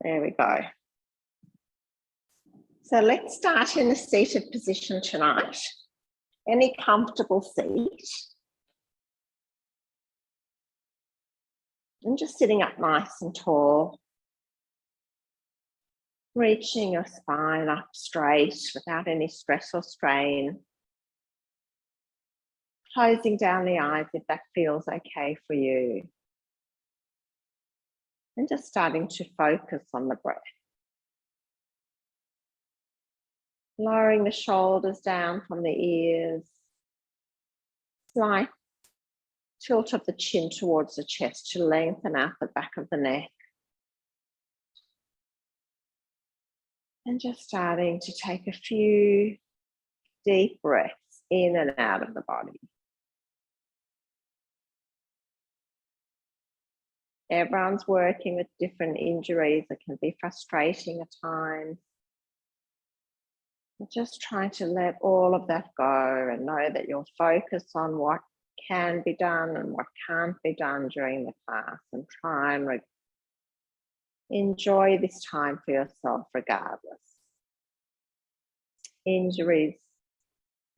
There we go. So let's start in a seated position tonight. Any comfortable seat. And just sitting up nice and tall. Reaching your spine up straight without any stress or strain. Closing down the eyes if that feels okay for you. And just starting to focus on the breath. Lowering the shoulders down from the ears. Slight tilt of the chin towards the chest to lengthen out the back of the neck. And just starting to take a few deep breaths in and out of the body. Everyone's working with different injuries. It can be frustrating at times. But just trying to let all of that go and know that you'll focus on what can be done and what can't be done during the class, and try and enjoy this time for yourself regardless. Injuries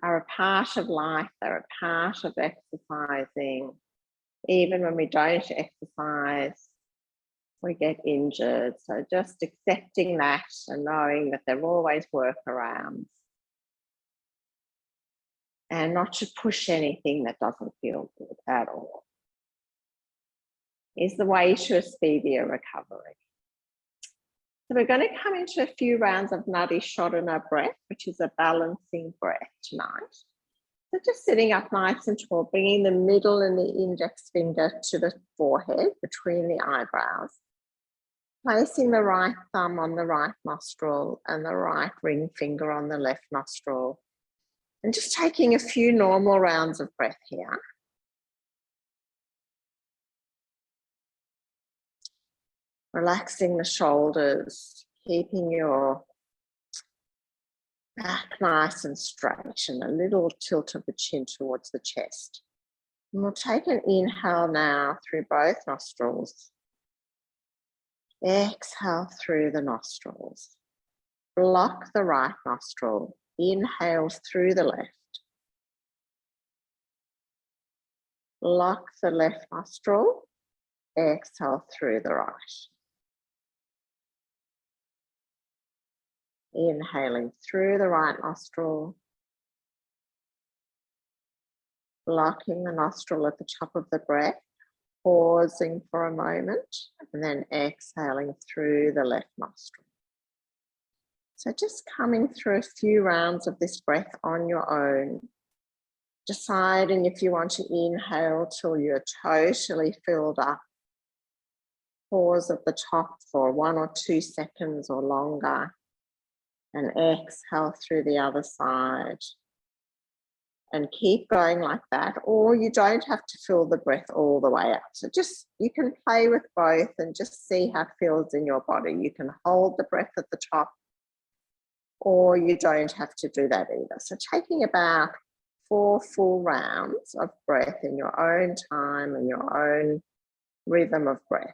are a part of life. They're a part of exercising. Even when we don't exercise, we get injured. So just accepting that and knowing that there are always workarounds. And not to push anything that doesn't feel good at all is the way to a speedier recovery. So we're going to come into a few rounds of Nadi Shodhana breath, which is a balancing breath tonight. So just sitting up nice and tall, bringing the middle and the index finger to the forehead between the eyebrows. Placing the right thumb on the right nostril and the right ring finger on the left nostril. And just taking a few normal rounds of breath here. Relaxing the shoulders, keeping your back nice and straight and a little tilt of the chin towards the chest. And we'll take an inhale now through both nostrils. Exhale through the nostrils. Block the right nostril. Inhale through the left. Block the left nostril. Exhale through the right. Inhaling through the right nostril. Blocking the nostril at the top of the breath. Pausing for a moment and then exhaling through the left nostril. So just coming through a few rounds of this breath on your own. Deciding if you want to inhale till you're totally filled up. Pause at the top for 1 or 2 seconds or longer. And exhale through the other side. And keep going like that, or you don't have to fill the breath all the way out. So just, you can play with both and just see how it feels in your body. You can hold the breath at the top, or you don't have to do that either. So taking about 4 full rounds of breath in your own time and your own rhythm of breath.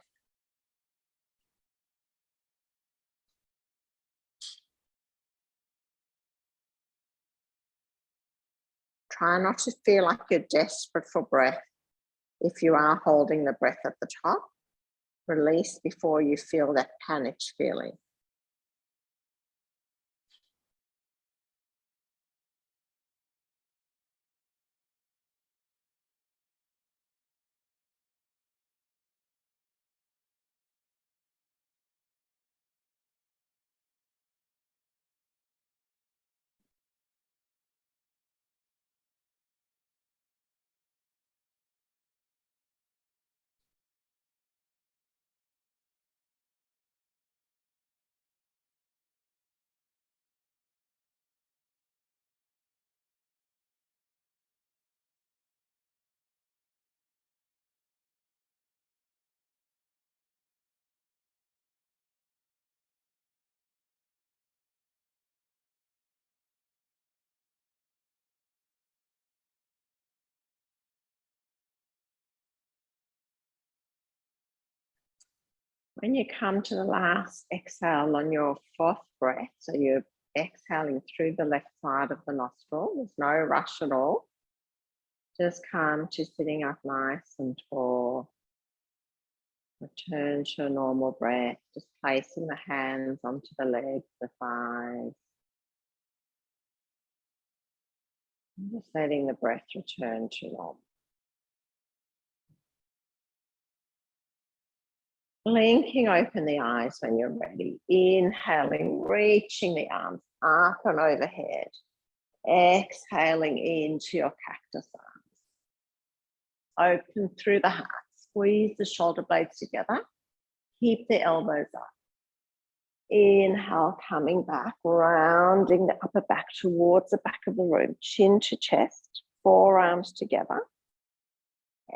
Try not to feel like you're desperate for breath. If you are holding the breath at the top, release before you feel that panicked feeling. When you come to the last exhale on your fourth breath, so you're exhaling through the left side of the nostril, there's no rush at all. Just come to sitting up nice and tall. Return to a normal breath, just placing the hands onto the legs, the thighs. And just letting the breath return to normal. Blinking open the eyes when you're ready. Inhaling, reaching the arms up and overhead. Exhaling into your cactus arms. Open through the heart. Squeeze the shoulder blades together. Keep the elbows up. Inhale, coming back, rounding the upper back towards the back of the room. Chin to chest, forearms together.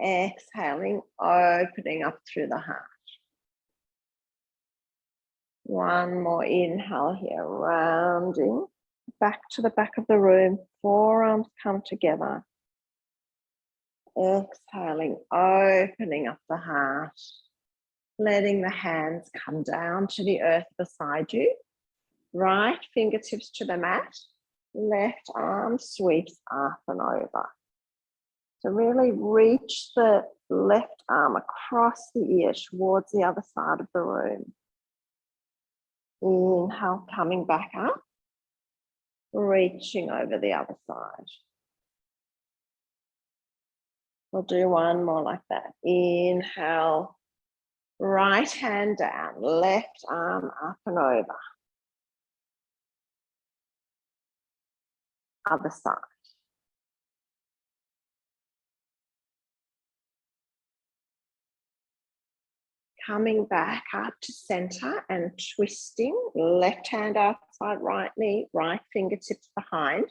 Exhaling, opening up through the heart. One more inhale here, rounding back to the back of the room. Forearms come together. Exhaling, opening up the heart. Letting the hands come down to the earth beside you. Right fingertips to the mat. Left arm sweeps up and over. So really reach the left arm across the ear towards the other side of the room. Inhale, coming back up. Reaching over the other side. We'll do one more like that. Inhale. Right hand down, left arm up and over. Other side. Coming back up to center and twisting. Left hand outside right knee, right fingertips behind.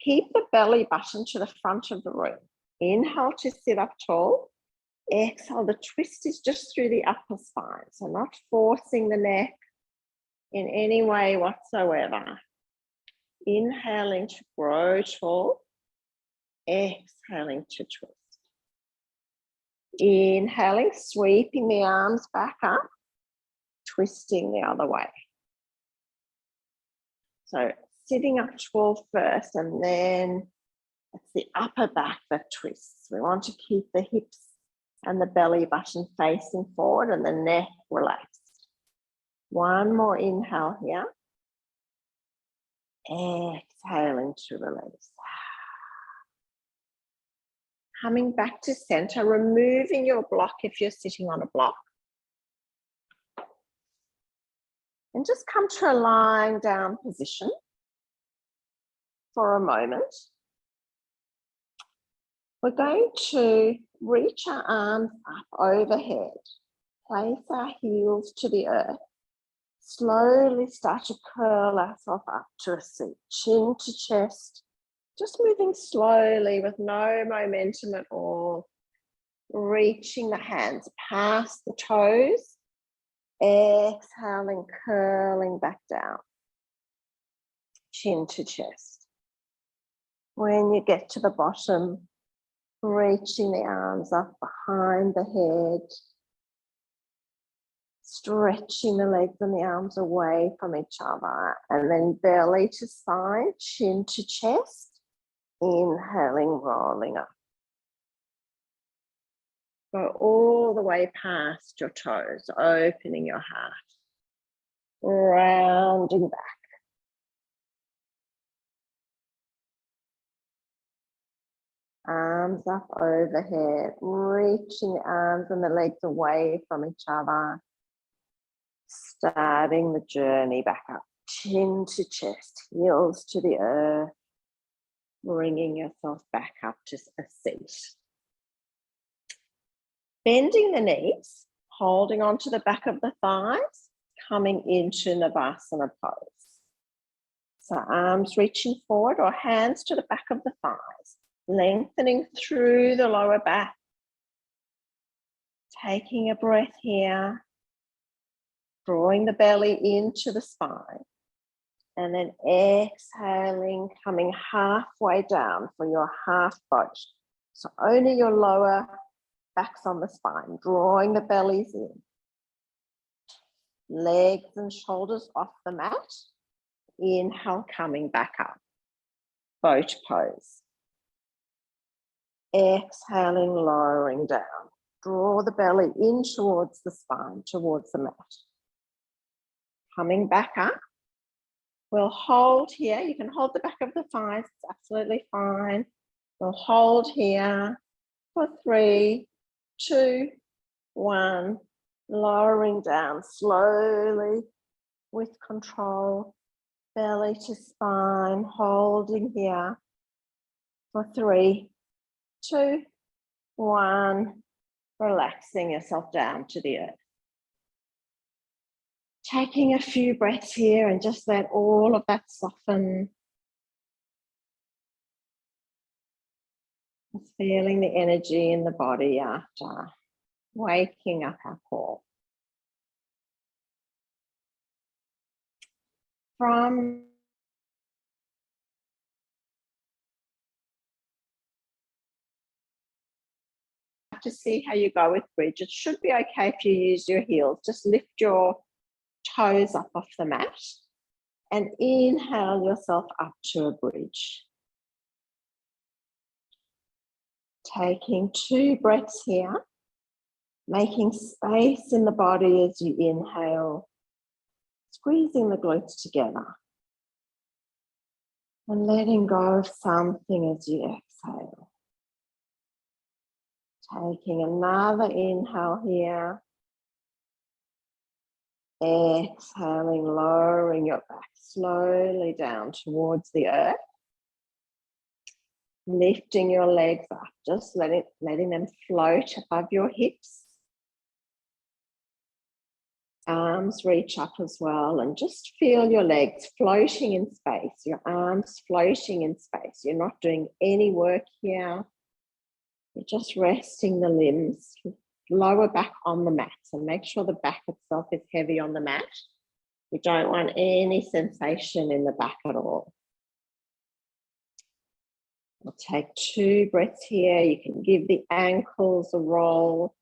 Keep the belly button to the front of the room. Inhale to sit up tall. Exhale, the twist is just through the upper spine, so not forcing the neck in any way whatsoever. Inhaling to grow tall, exhaling to twist. Inhaling, sweeping the arms back up, twisting the other way. So sitting up tall first, and then it's the upper back that twists. We want to keep the hips and the belly button facing forward and the neck relaxed. One more inhale here. Exhaling to release. Coming back to center, removing your block if you're sitting on a block. And just come to a lying down position for a moment. We're going to reach our arms up overhead, place our heels to the earth, slowly start to curl ourselves up to a seat, chin to chest, just moving slowly with no momentum at all, reaching the hands past the toes, exhaling, curling back down, chin to chest. When you get to the bottom, reaching the arms up behind the head, stretching the legs and the arms away from each other, and then belly to side, chin to chest, inhaling, rolling up. Go all the way past your toes, opening your heart, rounding back. Arms up overhead, reaching the arms and the legs away from each other. Starting the journey back up, chin to chest, heels to the earth. Bringing yourself back up to a seat. Bending the knees, holding onto the back of the thighs, coming into Navasana pose. So arms reaching forward or hands to the back of the thighs. Lengthening through the lower back. Taking a breath here. Drawing the belly into the spine. And then exhaling, coming halfway down for your half boat. So only your lower back's on the spine. Drawing the bellies in. Legs and shoulders off the mat. Inhale, coming back up. Boat pose. Exhaling, lowering down. Draw the belly in towards the spine, towards the mat. Coming back up. We'll hold here. You can hold the back of the thighs. It's absolutely fine. We'll hold here for 3, 2, 1. Lowering down slowly with control. Belly to spine. Holding here for 3, 2, 1. Relaxing yourself down to the earth. Taking a few breaths here and just let all of that soften. Just feeling the energy in the body after waking up our core. From to see how you go with bridge. It should be okay if you use your heels. Just lift your toes up off the mat and inhale yourself up to a bridge. Taking 2 breaths here, making space in the body as you inhale, squeezing the glutes together and letting go of something as you exhale. Taking another inhale here. Exhaling, lowering your back slowly down towards the earth. Lifting your legs up, just letting them float above your hips. Arms reach up as well and just feel your legs floating in space, your arms floating in space. You're not doing any work here. You're just resting the limbs, lower back on the mat. So make sure the back itself is heavy on the mat. You don't want any sensation in the back at all. We'll take 2 breaths here. You can give the ankles a roll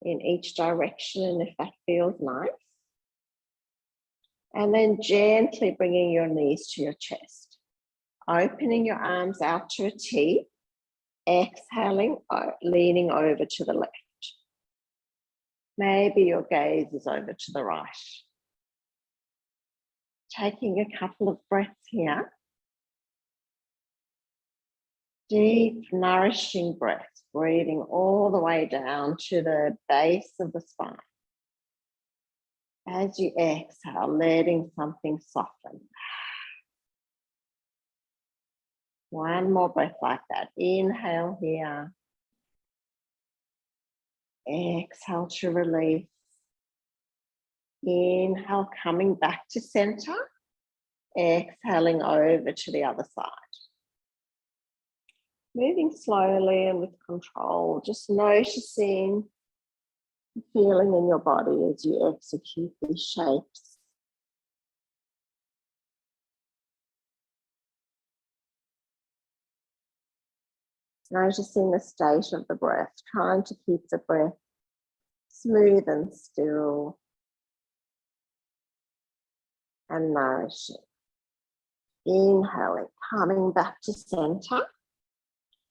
in each direction if that feels nice. And then gently bringing your knees to your chest. Opening your arms out to a T. Exhaling, leaning over to the left. Maybe your gaze is over to the right. Taking a couple of breaths here. Deep, nourishing breaths, breathing all the way down to the base of the spine. As you exhale, letting something soften. One more breath like that. Inhale here. Exhale to release. Inhale, coming back to center. Exhaling over to the other side. Moving slowly and with control, just noticing, feeling in your body as you execute these shapes. Noticing the state of the breath, trying to keep the breath smooth and still and nourishing. Inhaling, coming back to center,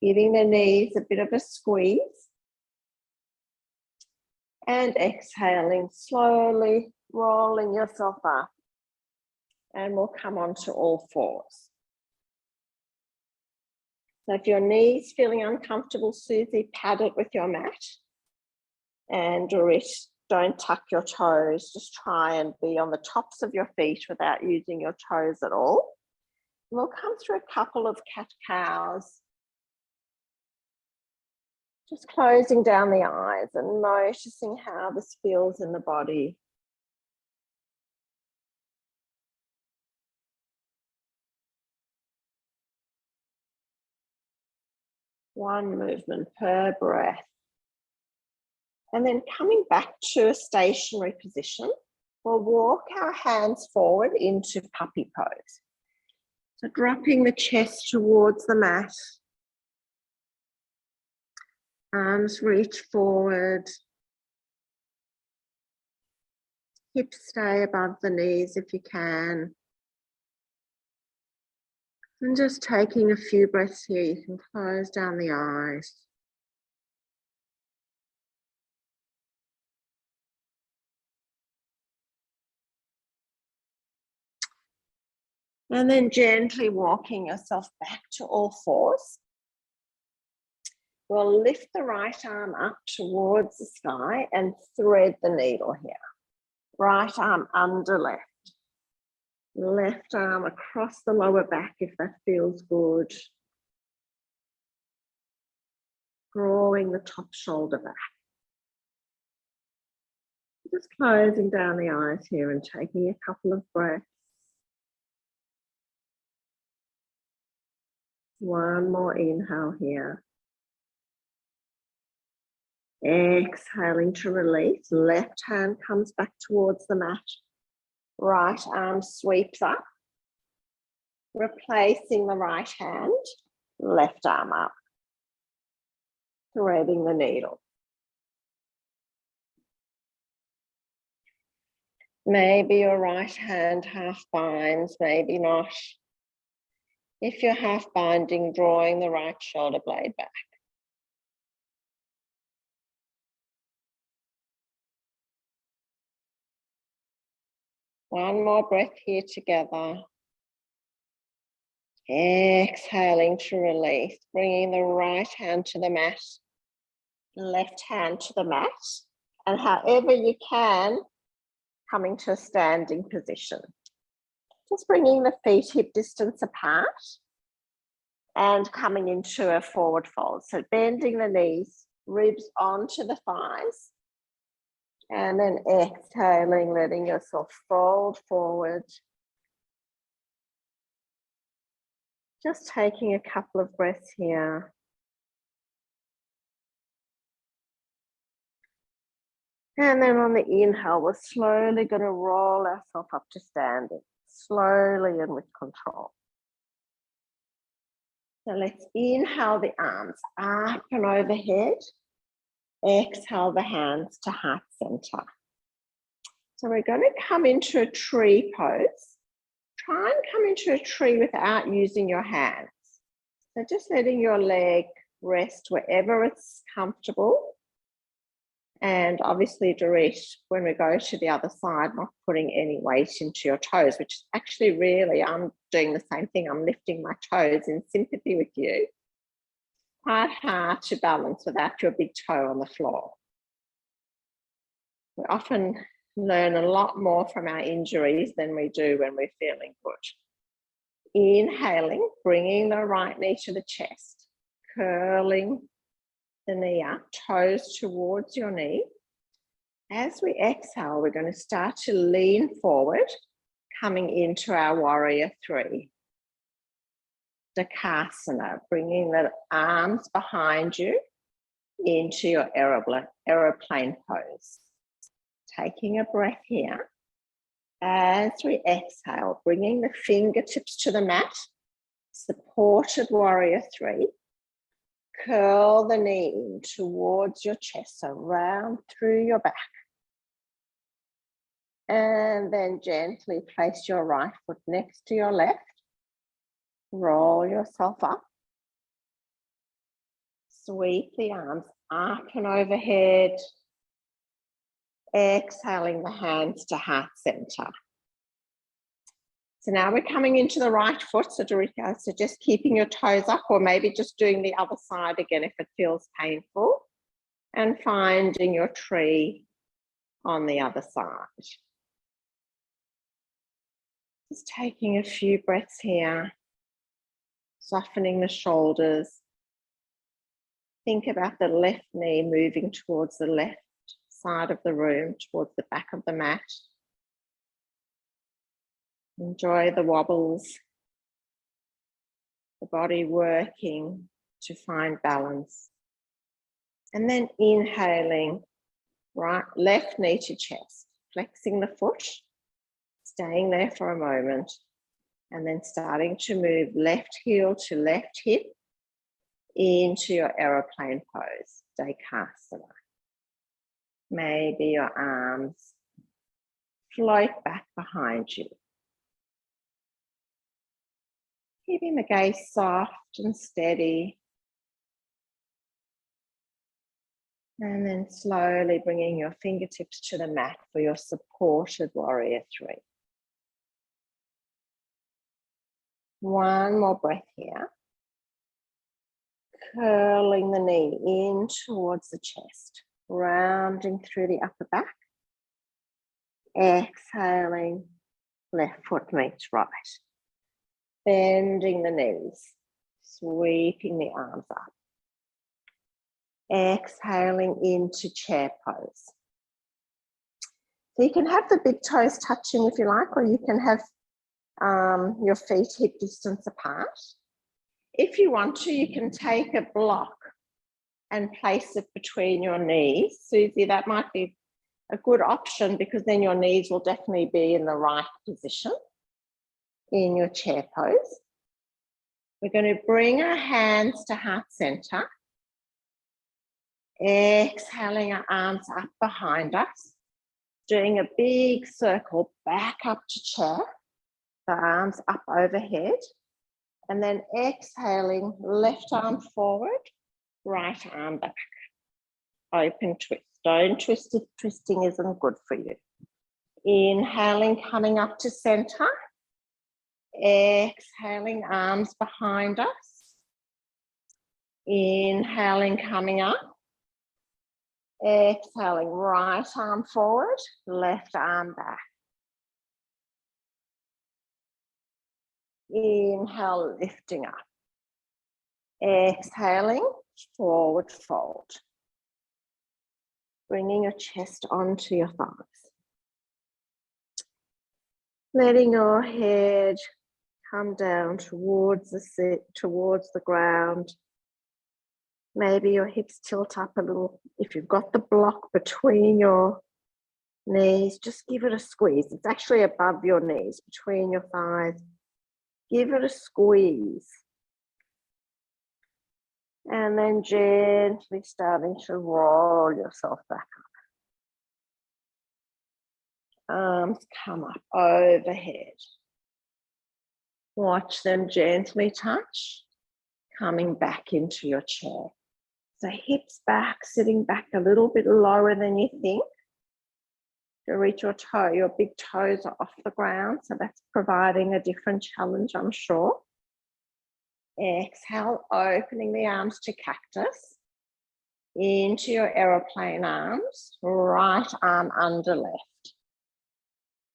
giving the knees a bit of a squeeze. And exhaling, slowly rolling yourself up. And we'll come onto all fours. So if your knees feeling uncomfortable, Susie, pad it with your mat. And don't tuck your toes. Just try and be on the tops of your feet without using your toes at all. And we'll come through a couple of cat-cows. Just closing down the eyes and noticing how this feels in the body. One movement per breath. And then coming back to a stationary position, we'll walk our hands forward into puppy pose. So dropping the chest towards the mat. Arms reach forward. Hips stay above the knees if you can. And just taking a few breaths here, you can close down the eyes. And then gently walking yourself back to all fours. We'll lift the right arm up towards the sky and thread the needle here. Right arm under left. Left arm across the lower back if that feels good. Drawing the top shoulder back. Just closing down the eyes here and taking a couple of breaths. One more inhale here. Exhaling to release. Left hand comes back towards the mat. Right arm sweeps up. Replacing the right hand. Left arm up. Threading the needle. Maybe your right hand half binds, maybe not. If you're half binding, drawing the right shoulder blade back. One more breath here together. Exhaling to release, bringing the right hand to the mat, left hand to the mat, and however you can, coming to a standing position. Just bringing the feet hip distance apart and coming into a forward fold. So bending the knees, ribs onto the thighs, and then exhaling, letting yourself fold forward. Just taking a couple of breaths here. And then on the inhale, we're slowly going to roll ourselves up to standing, slowly and with control. So let's inhale the arms up and overhead. Exhale the hands to heart center. So we're going to come into a tree pose. Try and come into a tree without using your hands. So just letting your leg rest wherever it's comfortable. And obviously direct when we go to the other side, not putting any weight into your toes, which is actually really, I'm doing the same thing. I'm lifting my toes in sympathy with you. Quite hard to balance without your big toe on the floor. We often learn a lot more from our injuries than we do when we're feeling good. Inhaling, bringing the right knee to the chest, curling the knee up, toes towards your knee. As we exhale, we're going to start to lean forward, coming into our warrior three. Dakasana, bringing the arms behind you into your aeroplane pose. Taking a breath here. As we exhale, bringing the fingertips to the mat, supported warrior three. Curl the knee in towards your chest, so round through your back. And then gently place your right foot next to your left. Roll yourself up. Sweep the arms up and overhead. Exhaling the hands to heart center. So now we're coming into the right foot. So I suggest keeping your toes up, or maybe just doing the other side again if it feels painful, and finding your tree on the other side. Just taking a few breaths here, softening the shoulders. Think about the left knee moving towards the left side of the room, towards the back of the mat. Enjoy the wobbles, the body working to find balance. And then inhaling, left knee to chest, flexing the foot, staying there for a moment, and then starting to move left heel to left hip into your aeroplane pose, Dakasana. Maybe your arms float back behind you. Keeping the gaze soft and steady. And then slowly bringing your fingertips to the mat for your supported warrior 3. One more breath here. Curling the knee in towards the chest, rounding through the upper back. Exhaling, left foot meets right. Bending the knees, sweeping the arms up. Exhaling into chair pose. So you can have the big toes touching if you like, or you can have your feet hip distance apart. If you want to, you can take a block and place it between your knees. Susie, that might be a good option because then your knees will definitely be in the right position in your chair pose. We're going to bring our hands to heart center. Exhaling our arms up behind us. Doing a big circle back up to chair. The arms up overhead. And then exhaling, left arm forward, right arm back. Open twist. Don't twist if twisting isn't good for you. Inhaling, coming up to center. Exhaling, arms behind us. Inhaling, coming up. Exhaling, right arm forward, left arm back. Inhale, lifting up. Exhaling, forward fold. Bringing your chest onto your thighs. Letting your head come down towards the ground. Maybe your hips tilt up a little. If you've got the block between your knees, just give it a squeeze. It's actually above your knees, between your thighs. Give it a squeeze. And then gently starting to roll yourself back up. Arms come up overhead. Watch them gently touch, coming back into your chair. So hips back, sitting back a little bit lower than you think. To reach your big toes are off the ground, so that's providing a different challenge, I'm sure. Exhale, opening the arms to cactus. Into your aeroplane arms, right arm under left.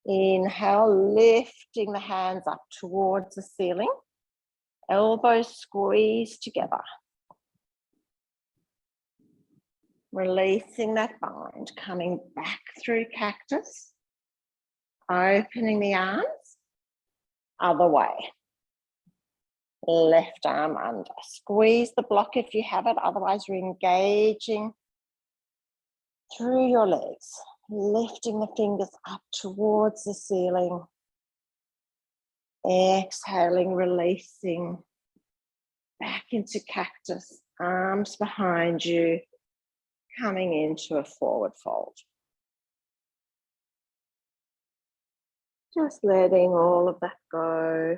Inhale, lifting the hands up towards the ceiling. Elbows squeeze together. Releasing that bind, coming back through cactus. Opening the arms, other way. Left arm under. Squeeze the block if you have it, otherwise you're engaging through your legs. Lifting the fingers up towards the ceiling. Exhaling, releasing. Back into cactus, arms behind you. Coming into a forward fold. Just letting all of that go.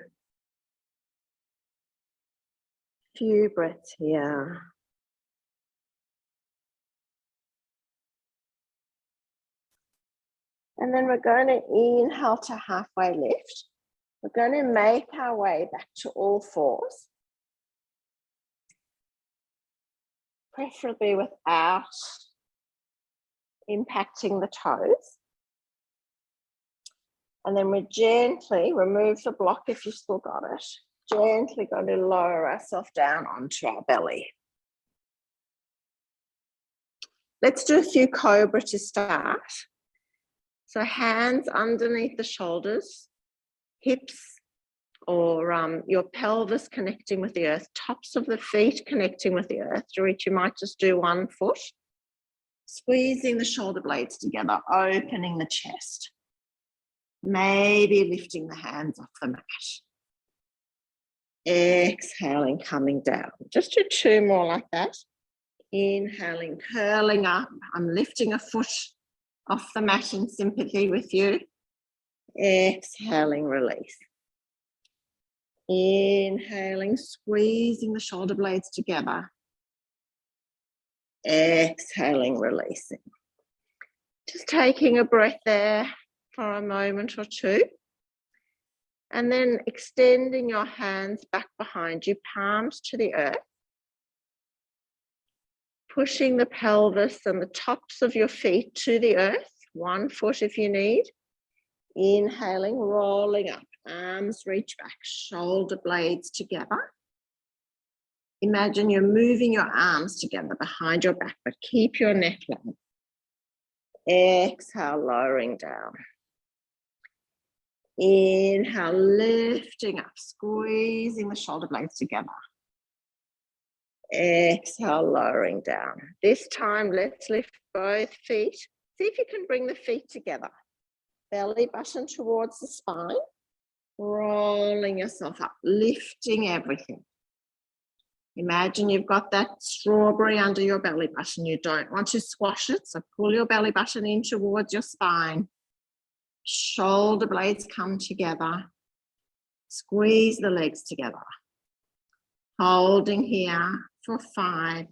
Few breaths here. And then we're going to inhale to halfway lift. We're going to make our way back to all fours. Preferably without impacting the toes. And then we gently remove the block if you've still got it. Gently going to lower ourselves down onto our belly. Let's do a few cobra to start. So hands underneath the shoulders, hips or your pelvis connecting with the earth, tops of the feet connecting with the earth, to which you might just do one foot. Squeezing the shoulder blades together, opening the chest. Maybe lifting the hands off the mat. Exhaling, coming down. Just do two more like that. Inhaling, curling up. I'm lifting a foot off the mat in sympathy with you. Exhaling, release. Inhaling, squeezing the shoulder blades together. Exhaling, releasing. Just taking a breath there for a moment or two. And then extending your hands back behind you, palms to the earth. Pushing the pelvis and the tops of your feet to the earth, 1 foot if you need. Inhaling, rolling up, arms reach back, shoulder blades together. Imagine you're moving your arms together behind your back, but keep your neck long. Exhale, lowering down. Inhale, lifting up, squeezing the shoulder blades together. Exhale, lowering down. This time, let's lift both feet. See if you can bring the feet together. Belly button towards the spine. Rolling yourself up, lifting everything. Imagine you've got that strawberry under your belly button. You don't want to squash it, so pull your belly button in towards your spine. Shoulder blades come together. Squeeze the legs together. Holding here for 5,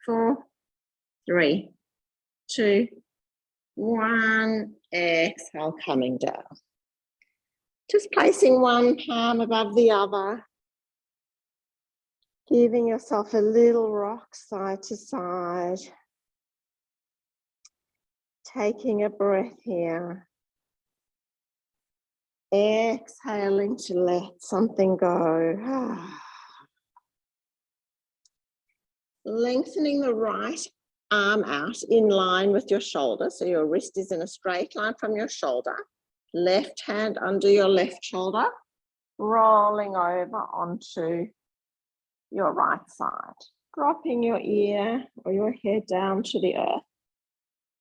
4, 3, 2, 1. Exhale, coming down. Just placing one palm above the other. Giving yourself a little rock side to side. Taking a breath here. Exhaling to let something go. Lengthening the right arm out in line with your shoulder. So your wrist is in a straight line from your shoulder. Left hand under your left shoulder. Rolling over onto your right side. Dropping your ear or your head down to the earth.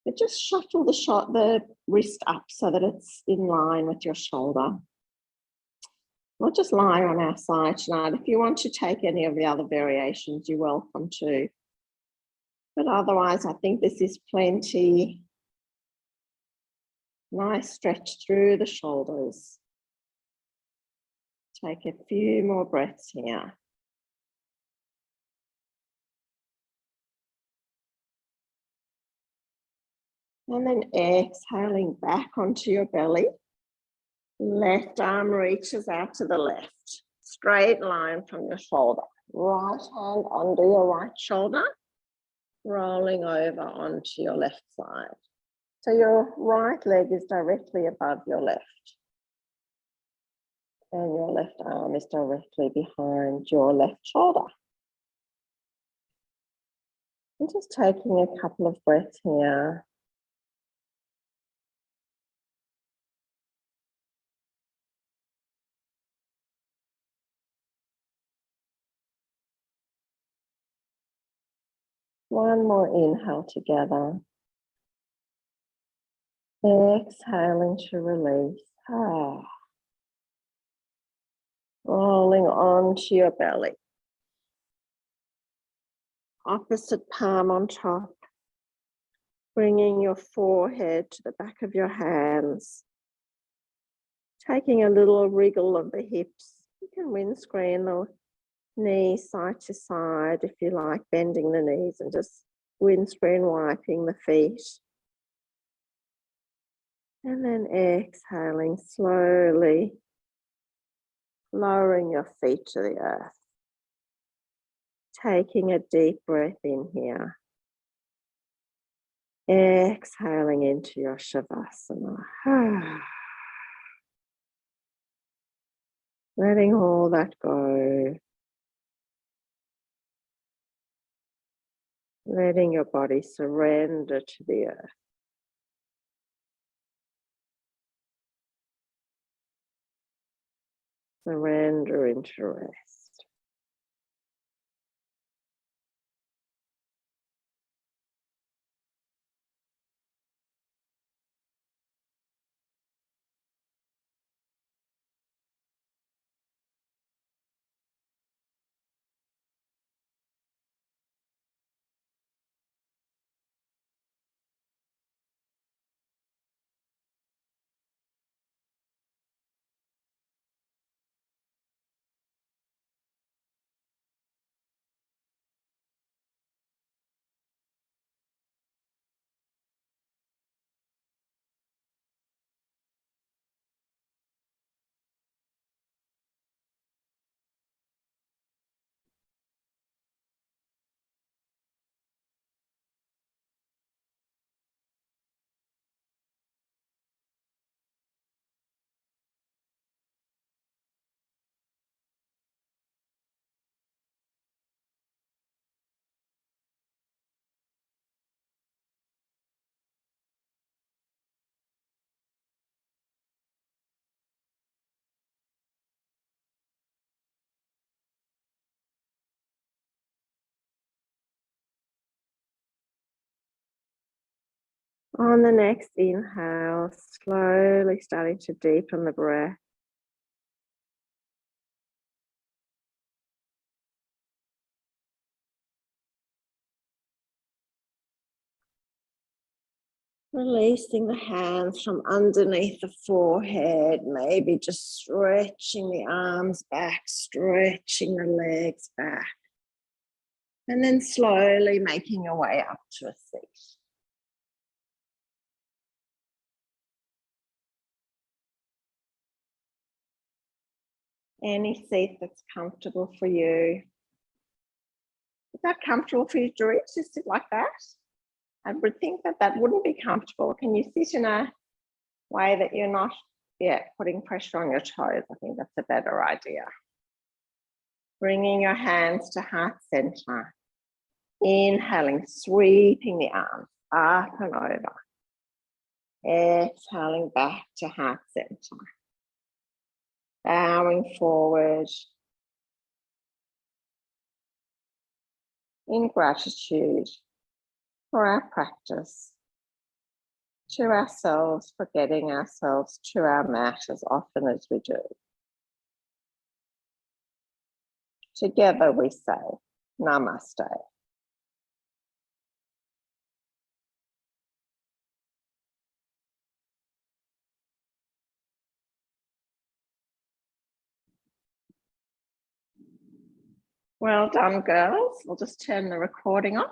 But just shuttle the wrist up so that it's in line with your shoulder. We'll just lie on our side tonight. If you want to take any of the other variations, you're welcome to. But otherwise, I think this is plenty. Nice stretch through the shoulders. Take a few more breaths here. And then exhaling back onto your belly. Left arm reaches out to the left. Straight line from your shoulder. Right hand under your right shoulder. Rolling over onto your left side. So your right leg is directly above your left. And your left arm is directly behind your left shoulder. And just taking a couple of breaths here. One more inhale together. Exhaling to release. Rolling onto your belly. Opposite palm on top. Bringing your forehead to the back of your hands. Taking a little wriggle of the hips. You can windscreen the knees side to side if you like, bending the knees and just windscreen wiping the feet. And then exhaling slowly, lowering your feet to the earth. Taking a deep breath in here. Exhaling into your Shavasana. Letting all that go. Letting your body surrender to the earth. Surrender into rest. On the next inhale, slowly starting to deepen the breath. Releasing the hands from underneath the forehead, maybe just stretching the arms back, stretching the legs back. And then slowly making your way up to a seat. Any seat that's comfortable for you. Is that comfortable for you, Dorit, to sit like that? I would think that that wouldn't be comfortable. Can you sit in a way that you're not, putting pressure on your toes? I think that's a better idea. Bringing your hands to heart center. Inhaling, sweeping the arms up and over. Exhaling back to heart center. Bowing forward. In gratitude for our practice, to ourselves, for getting ourselves to our mat as often as we do. Together we say, Namaste. Well done, girls. We'll just turn the recording off.